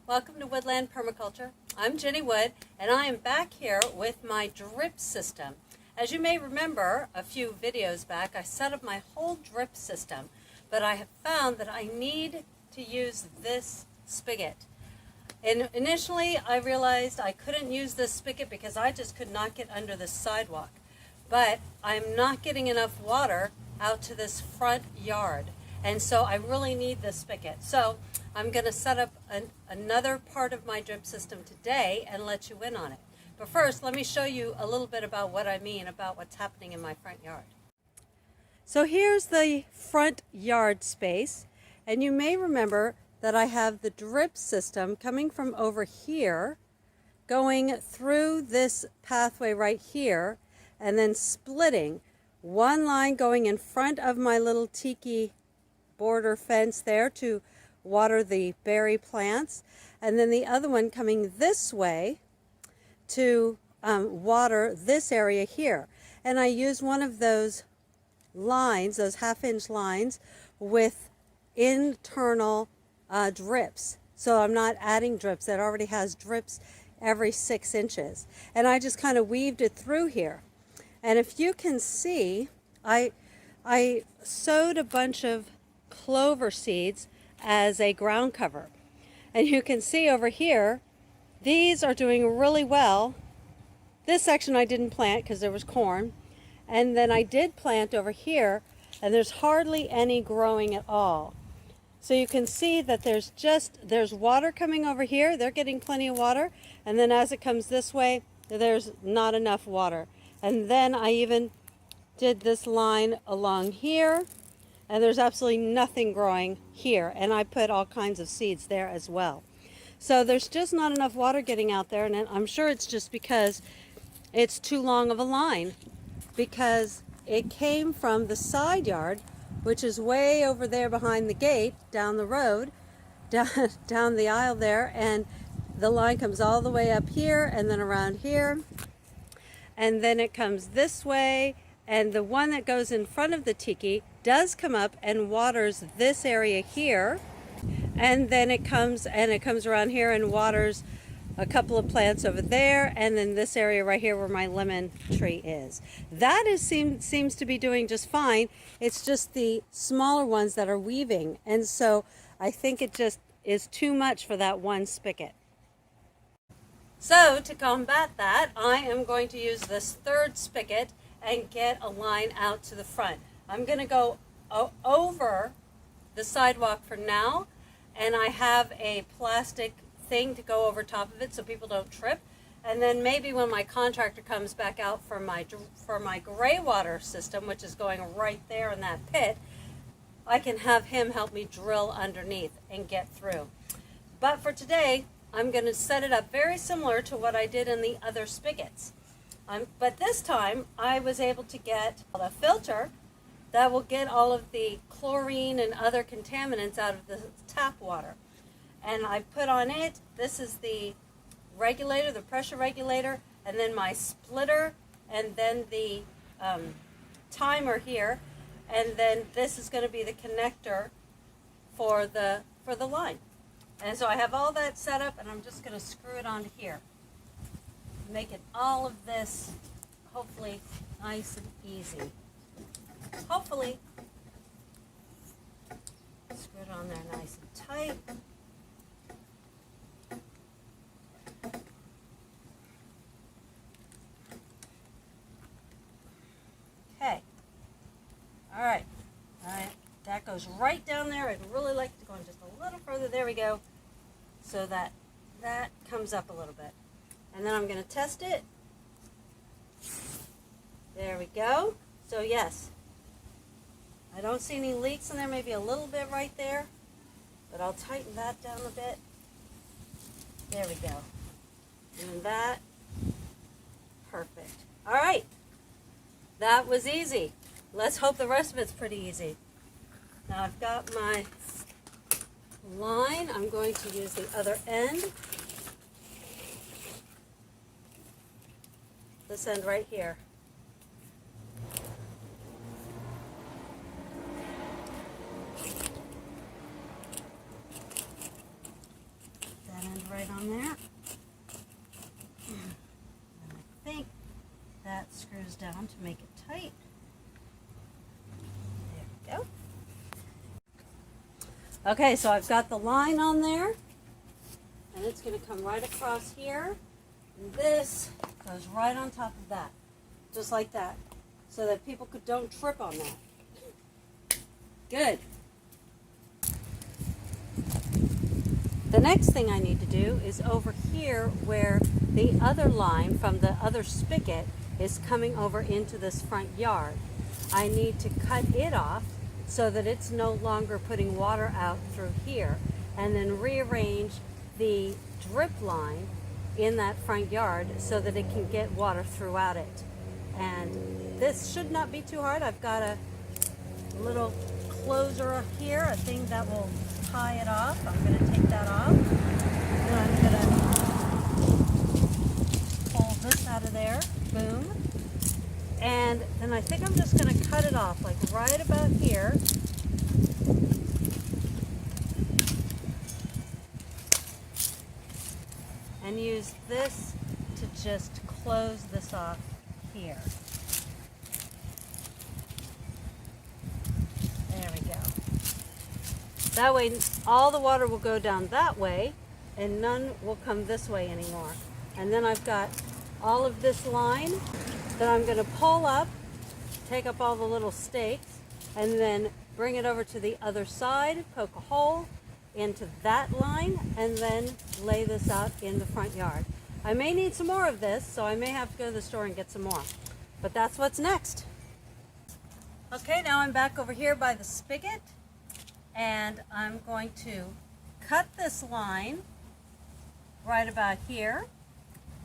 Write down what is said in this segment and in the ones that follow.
Welcome to Woodland Permaculture. I'm Jenny Wood, and I am back here with my drip system. As you may remember, a few videos back, I set up my whole drip system, but I have found that I need to use this spigot. And initially, I realized I couldn't use this spigot because I just could not get under the sidewalk. But I'm not getting enough water out to this front yard. And so I really need this spigot. So I'm going to set up another part of my drip system today and let you in on it. But first, let me show you a little bit about what I mean about what's happening in my front yard. So here's the front yard space. And you may remember that I have the drip system coming from over here, going through this pathway right here, and then splitting. One line going in front of my little tiki border fence there to water the berry plants, and then the other one coming this way to water this area here. And I use one of those lines, those half-inch lines, with internal drips. So I'm not adding drips. It already has drips every 6 inches. And I just kind of weaved it through here. And if you can see, I sowed a bunch of clover seeds as a ground cover. And you can see over here, these are doing really well. This section I didn't plant because there was corn. And then I did plant over here, and there's hardly any growing at all. So you can see that there's water coming over here. They're getting plenty of water. And then as it comes this way, there's not enough water. And then I even did this line along here, and there's absolutely nothing growing here. And I put all kinds of seeds there as well. So there's just not enough water getting out there, and I'm sure it's just because it's too long of a line, because it came from the side yard, which is way over there behind the gate, down the road, down the aisle there, and the line comes all the way up here and then around here, and then it comes this way, and the one that goes in front of the tiki does come up and waters this area here, and then it comes around here and waters a couple of plants over there, and then this area right here where my lemon tree is. That seems to be doing just fine. It's just the smaller ones that are weaving, and so I think it just is too much for that one spigot. So to combat that, I am going to use this third spigot and get a line out to the front. I'm going to go over the sidewalk for now, and I have a plastic thing to go over top of it so people don't trip. And then maybe when my contractor comes back out for my gray water system, which is going right there in that pit, I can have him help me drill underneath and get through. But for today, I'm going to set it up very similar to what I did in the other spigots. But this time, I was able to get a filter that will get all of the chlorine and other contaminants out of the tap water. And I put on it, this is the regulator, the pressure regulator, and then my splitter, and then the timer here, and then this is going to be the connector for the line. And so I have all that set up, and I'm just going to screw it onto here, making all of this hopefully nice and easy. Hopefully, screw it on there nice and tight. Okay. All right. That goes right down there. I'd really like to go in just a little further. There we go. So that comes up a little bit. And then I'm going to test it. There we go. So yes, I don't see any leaks in there, maybe a little bit right there, but I'll tighten that down a bit. There we go. And that, perfect. All right, that was easy. Let's hope the rest of it's pretty easy. Now I've got my line. I'm going to use the other end. This end right here. That end lands right on there. And I think that screws down to make it tight. There we go. Okay, so I've got the line on there, and it's going to come right across here. And this goes right on top of that, just like that, so that people don't trip on that. Good. The next thing I need to do is over here where the other line from the other spigot is coming over into this front yard. I need to cut it off so that it's no longer putting water out through here, and then rearrange the drip line in that front yard so that it can get water throughout it. And this should not be too hard. I've got a little closer up here, a thing that will tie it off. I'm going to take that off. Then I'm going to pull this out of there. Boom. And then I think I'm just going to cut it off, like right about here. And use this to just close this off here. There we go. That way all the water will go down that way and none will come this way anymore. And then I've got all of this line that I'm going to pull up, take up all the little stakes, and then bring it over to the other side, poke a hole into that line, and then lay this out in the front yard. I may need some more of this, so I may have to go to the store and get some more. But that's what's next. Okay, now I'm back over here by the spigot, and I'm going to cut this line right about here.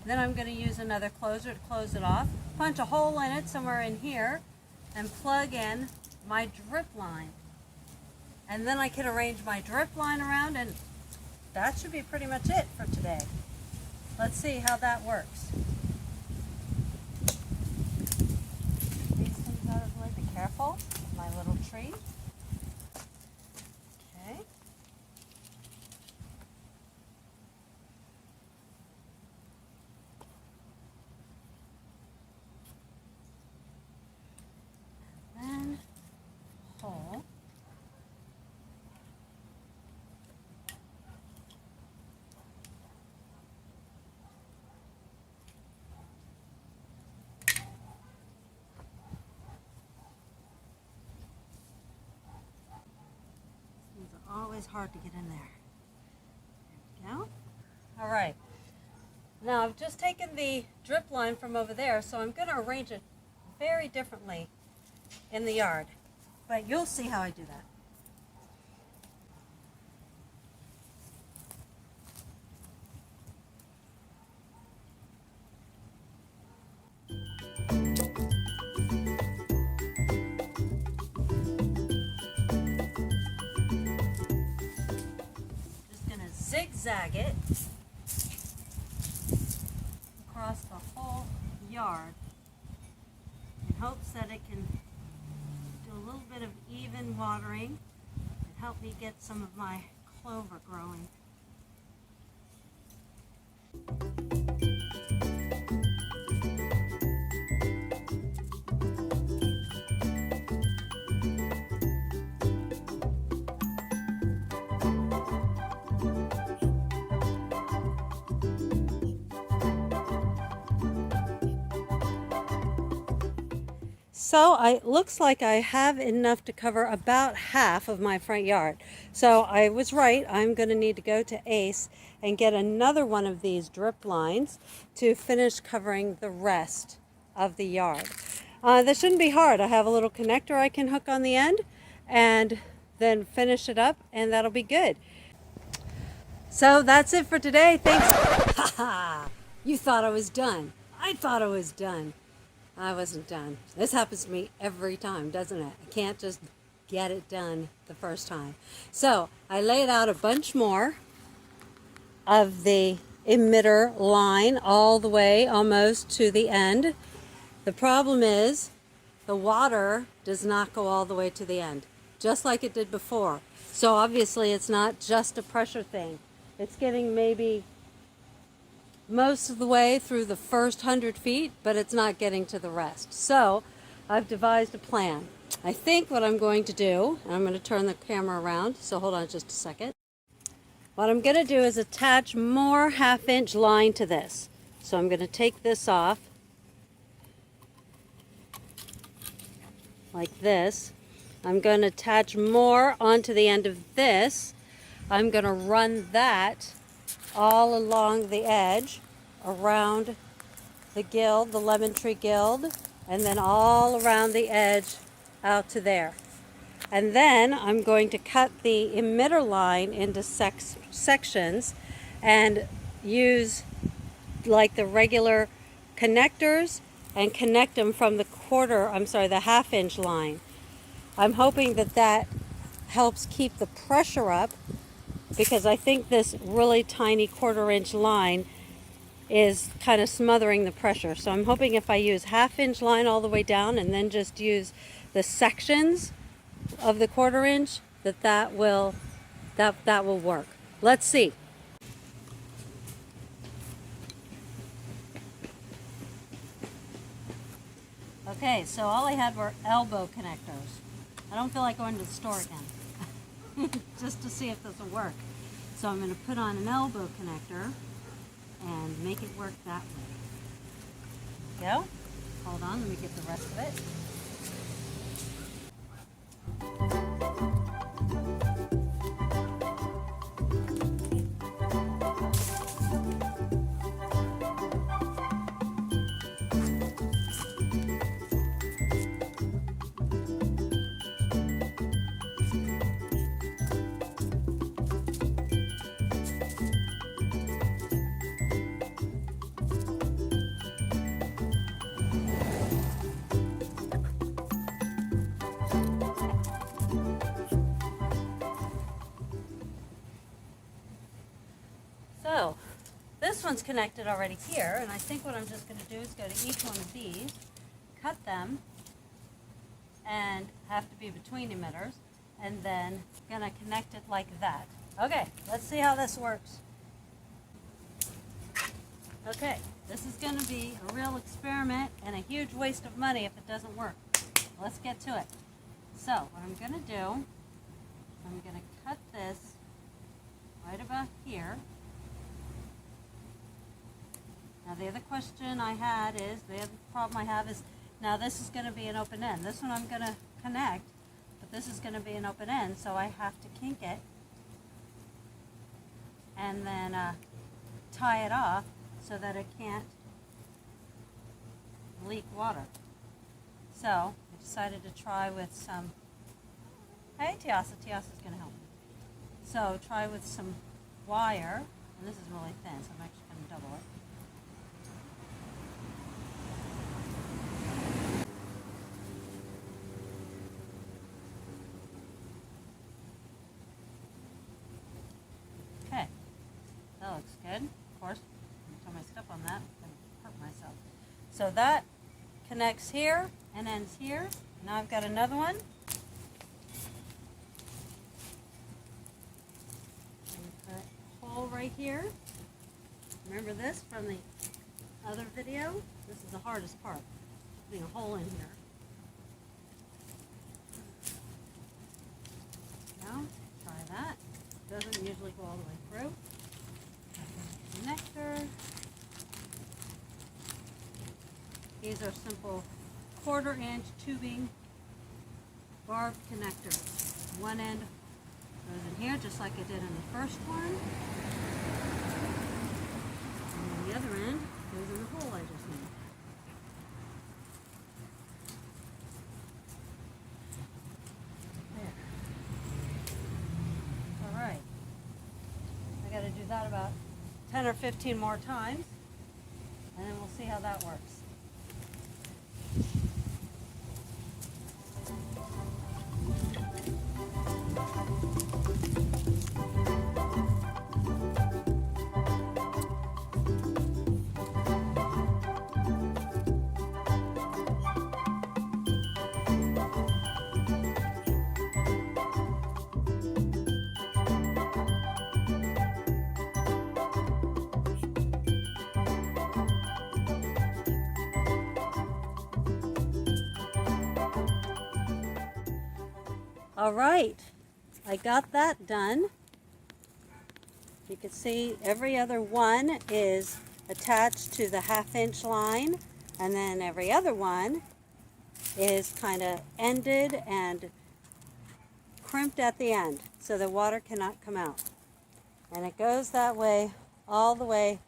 Then I'm going to use another closer to close it off, punch a hole in it somewhere in here, and plug in my drip line. And then I can arrange my drip line around, and that should be pretty much it for today. Let's see how that works. These things out of the way. Be careful, my little tree. Okay. And then hole. Always hard to get in there. There we go. All right. Now I've just taken the drip line from over there, so I'm going to arrange it very differently in the yard. But you'll see how I do that. Zigzag it across the whole yard in hopes that it can do a little bit of even watering and help me get some of my clover growing. So it looks like I have enough to cover about half of my front yard. So I was right, I'm going to need to go to Ace and get another one of these drip lines to finish covering the rest of the yard. This shouldn't be hard. I have a little connector I can hook on the end and then finish it up, and that'll be good. So that's it for today. Thanks. Ha! You thought I was done. I thought I was done. I wasn't done. This happens to me every time, doesn't it? I can't just get it done the first time. So I laid out a bunch more of the emitter line all the way almost to the end. The problem is the water does not go all the way to the end, just like it did before. So obviously it's not just a pressure thing. It's getting maybe most of the way through the first 100 feet, but it's not getting to the rest. So I've devised a plan. I think what I'm going to do, and I'm going to turn the camera around, so hold on just a second. What I'm going to do is attach more 1/2 inch line to this. So I'm going to take this off like this. I'm going to attach more onto the end of this. I'm going to run that all along the edge, around the guild, the lemon tree guild, and then all around the edge out to there. And then I'm going to cut the emitter line into sections and use like the regular connectors and connect them from the the 1/2 inch line. I'm hoping that that helps keep the pressure up, because I think this really tiny 1/4 inch line is kind of smothering the pressure. So I'm hoping if I use 1/2 inch line all the way down and then just use the sections of the 1/4 inch, that will work. Let's see. Okay, so all I had were elbow connectors. I don't feel like going to the store again just to see if this will work. So I'm going to put on an elbow connector and make it work that way. There we go. Hold on, let me get the rest of it. So this one's connected already here, and I think what I'm just going to do is go to each one of these, cut them, and have to be between emitters, and then going to connect it like that. Okay, let's see how this works. Okay, this is going to be a real experiment and a huge waste of money if it doesn't work. Let's get to it. So what I'm going to do, I'm going to cut this right about here. Now the other question I had is, the other problem I have is, now this is going to be an open end. This one I'm going to connect, but this is going to be an open end, so I have to kink it and then tie it off so that it can't leak water. So I decided to try with some, hey Tiasa, Tiasa's going to help me. So try with some wire, and this is really thin, so I'm actually going to double it. Okay, that looks good. Of course, every time I step on that, I'm going to hurt myself. So that connects here and ends here. Now I've got another one. Put a hole right here. Remember this from the other video? This is the hardest part, putting a hole in here. Now, try that. Doesn't usually go all the way through. Connector. These are simple 1/4 inch tubing barbed connectors. One end goes in here just like I did in the first one. And then the other end goes in the hole I just made. There. Alright. I gotta do that about 10 or 15 more times, and then we'll see how that works. All right, I got that done. You can see every other one is attached to the 1/2 inch line, and then every other one is kind of ended and crimped at the end so the water cannot come out. And it goes that way all the way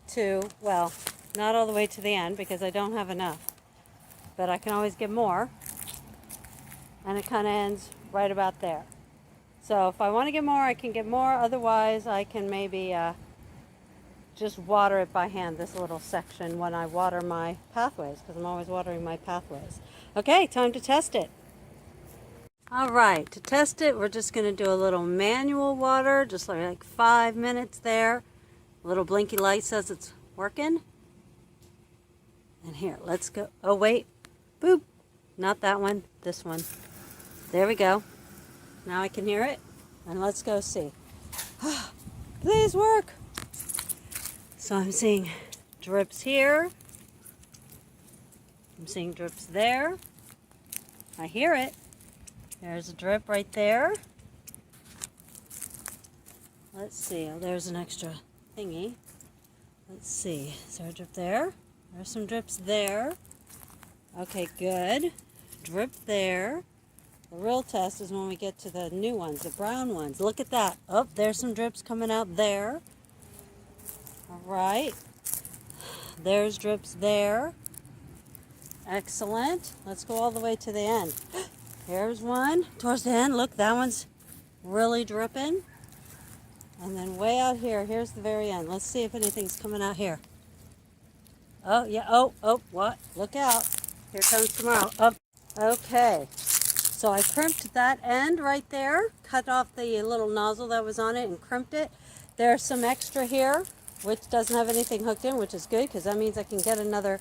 to, well, not all the way to the end because I don't have enough, but I can always get more. And it kind of ends right about there. So if I want to get more, I can get more. Otherwise, I can maybe just water it by hand, this little section, when I water my pathways, because I'm always watering my pathways. Okay, time to test it. All right, to test it, we're just going to do a little manual water, just like 5 minutes there. A little blinky light says it's working. And here, let's go. Oh, wait. Boop. Not that one. This one. There we go. Now I can hear it. And let's go see. Please work. So I'm seeing drips here. I'm seeing drips there. I hear it. There's a drip right there. Let's see. Oh, there's an extra thingy. Let's see. Is there a drip there? There's some drips there. Okay, good. Drip there. The real test is when we get to the new ones, the brown ones. Look at that. Oh, there's some drips coming out there. All right. There's drips there. Excellent. Let's go all the way to the end. Here's one towards the end. Look, that one's really dripping. And then way out here, here's the very end. Let's see if anything's coming out here. Oh, yeah. Oh, what? Look out. Here comes tomorrow. Up. Okay. So I crimped that end right there, cut off the little nozzle that was on it and crimped it. There's some extra here, which doesn't have anything hooked in, which is good because that means I can get another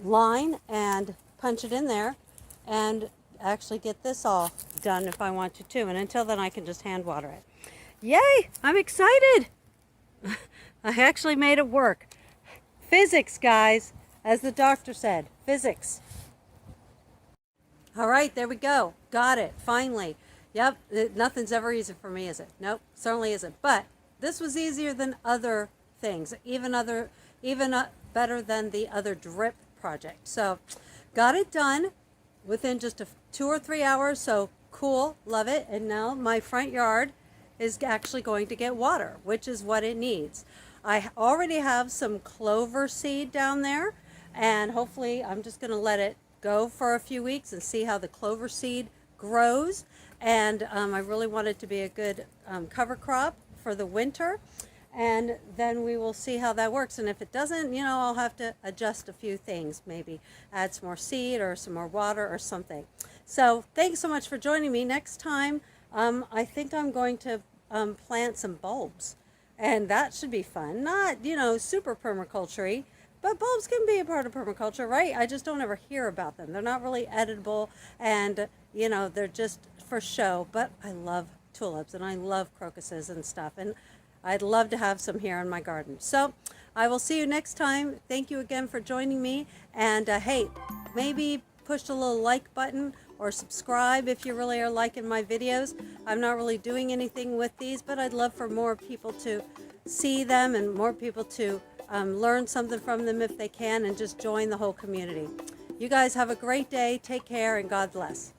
line and punch it in there and actually get this all done if I want to too. And until then, I can just hand water it. Yay! I'm excited! I actually made it work. Physics, guys, as the doctor said, physics. All right, there we go. Got it, finally. Yep, nothing's ever easy for me, is it? Nope, certainly isn't. But this was easier than other things, even better than the other drip project. So got it done within just 2 or 3 hours, so cool, love it. And now my front yard is actually going to get water, which is what it needs. I already have some clover seed down there, and hopefully I'm just gonna let it go for a few weeks and see how the clover seed grows. And I really want it to be a good cover crop for the winter. And then we will see how that works. And if it doesn't, you know, I'll have to adjust a few things, maybe add some more seed or some more water or something. So thanks so much for joining me. Next time, I think I'm going to plant some bulbs. And that should be fun. Not, you know, super permaculture-y, but bulbs can be a part of permaculture, right? I just don't ever hear about them. They're not really editable, and, you know, they're just for show. But I love tulips, and I love crocuses and stuff, and I'd love to have some here in my garden. So I will see you next time. Thank you again for joining me. And hey, maybe push the little like button or subscribe if you really are liking my videos. I'm not really doing anything with these, but I'd love for more people to see them and more people to learn something from them if they can, and just join the whole community. You guys have a great day. Take care, and God bless.